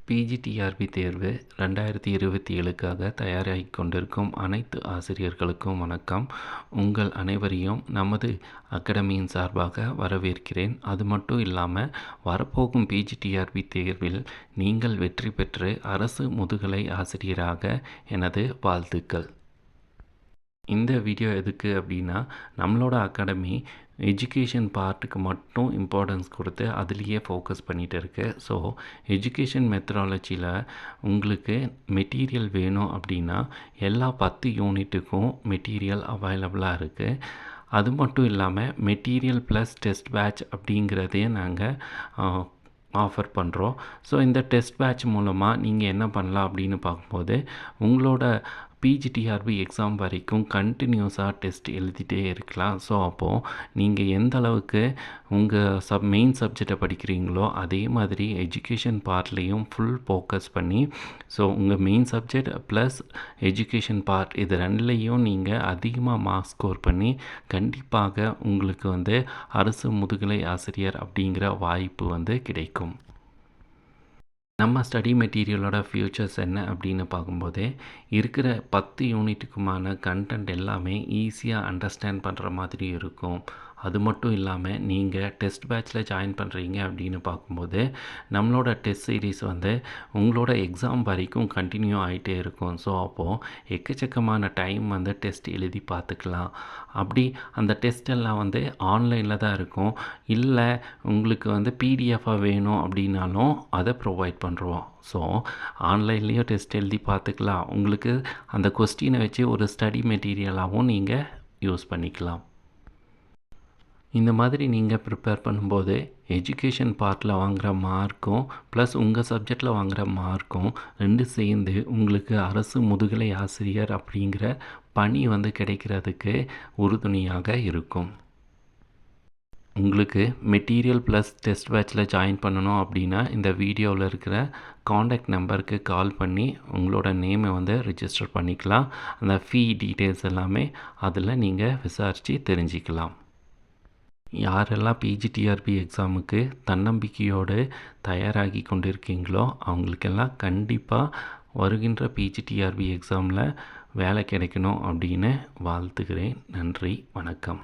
PGTRB தேர்வு 2027க்காக தயாராகிக் கொண்டிருக்கும் அனைத்து ஆசிரியர்களுக்கும் வணக்கம். உங்கள் அனைவரையும் நமது அகாடமியின் சார்பாக வரவேற்கிறேன். அது மட்டும் இல்லாமல் வரப்போகும் பிஜிடிஆர்பி தேர்வில் நீங்கள் வெற்றி பெற்று அரசு முதுகலை ஆசிரியராக எனது வாழ்த்துக்கள். இந்த வீடியோ எதுக்கு அப்படின்னா, நம்மளோட அகாடமி எஜுகேஷன் பார்ட்டுக்கு மட்டும் இம்பார்ட்டன்ஸ் கொடுத்து அதுலேயே ஃபோக்கஸ் பண்ணிகிட்டு இருக்கு. ஸோ எஜுகேஷன் மெத்தடாலஜியில் உங்களுக்கு மெட்டீரியல் வேணும் அப்படின்னா எல்லா 10 யூனிட்டுக்கும் மெட்டீரியல் அவைலபிளாக இருக்குது. அது மட்டும் இல்லாமல் மெட்டீரியல் ப்ளஸ் டெஸ்ட் பேட்ச் அப்படிங்கிறதையும் நாங்கள் ஆஃபர் பண்ணுறோம். ஸோ இந்த டெஸ்ட் பேட்ச் மூலமாக நீங்கள் என்ன பண்ணலாம் அப்படின்னு பார்க்கும்போது, உங்களோட பிஜிடிஆர்பி எக்ஸாம் வரைக்கும் கண்டினியூஸாக டெஸ்ட் எழுதிட்டே இருக்கலாம். ஸோ அப்போது நீங்கள் எந்த அளவுக்கு உங்கள் மெயின் சப்ஜெக்டை படிக்கிறீங்களோ அதே மாதிரி எஜுகேஷன் பார்ட்லேயும் ஃபுல் ஃபோக்கஸ் பண்ணி, ஸோ உங்கள் main subject plus education part இது ரெண்டுலேயும் நீங்கள் அதிகமாக மார்க்ஸ் ஸ்கோர் பண்ணி கண்டிப்பாக உங்களுக்கு அரசு முதுகலை ஆசிரியர் அப்படிங்கிற வாய்ப்பு கிடைக்கும். நம்ம ஸ்டடி மெட்டீரியலோட ஃபியூச்சர்ஸ் என்ன அப்படின்னு பார்க்கும்போதே, இருக்கிற 10 யூனிட்டுக்குமான கண்டென்ட் எல்லாமே ஈஸியாக அண்டர்ஸ்டாண்ட் பண்ணுற மாதிரி இருக்கும். அது மட்டும் இல்லாமல் நீங்கள் டெஸ்ட் பேட்ச்சில் ஜாயின் பண்ணுறீங்க அப்படின்னு பார்க்கும்போது, நம்மளோட டெஸ்ட் சீரீஸ் உங்களோட எக்ஸாம் வரைக்கும் கண்டினியூ ஆகிட்டே இருக்கும். ஸோ அப்போது எக்கச்சக்கமான டைம் டெஸ்ட் எழுதி பார்த்துக்கலாம். அப்படி அந்த டெஸ்ட் எல்லாம் ஆன்லைனில் தான் இருக்கும். இல்லை உங்களுக்கு பிடிஎஃபாக வேணும் அப்படின்னாலும் அதை ப்ரொவைட் பண்ணுறோம். ஸோ ஆன்லைன்லேயும் டெஸ்ட் எழுதி பார்த்துக்கலாம். உங்களுக்கு அந்த கொஸ்டினை வச்சு ஒரு ஸ்டடி மெட்டீரியலாகவும் நீங்கள் யூஸ் பண்ணிக்கலாம். இந்த மாதிரி நீங்கள் ப்ரிப்பேர் பண்ணும்போது எஜுகேஷன் பார்ட்டில் வாங்குகிற மார்க்கும் ப்ளஸ் உங்கள் சப்ஜெக்டில் வாங்குகிற மார்க்கும் ரெண்டும் சேர்ந்து உங்களுக்கு அரசு முதுகலை ஆசிரியர் அப்படிங்கிற பணி கிடைக்கிறதுக்கு உறுதுணையாக இருக்கும். உங்களுக்கு மெட்டீரியல் ப்ளஸ் டெஸ்ட் பேட்ச்சில் ஜாயின் பண்ணணும் அப்படின்னா இந்த வீடியோவில் இருக்கிற காண்டாக்ட் நம்பருக்கு கால் பண்ணி உங்களோட நேமை ரிஜிஸ்டர் பண்ணிக்கலாம். அந்த ஃபீ டீட்டெயில்ஸ் எல்லாமே அதில் நீங்கள் விசாரித்து தெரிஞ்சிக்கலாம். யாரெல்லாம் பிஜிடிஆர்பி எக்ஸாமுக்கு தன்னம்பிக்கையோடு தயாராகி கொண்டிருக்கீங்களோ அவங்களுக்கெல்லாம் கண்டிப்பாக வருகின்ற பிஜிடிஆர்பி எக்ஸாமில் வேலை கிடைக்கணும் அப்படின்னு வாழ்த்துக்கிறேன். நன்றி, வணக்கம்.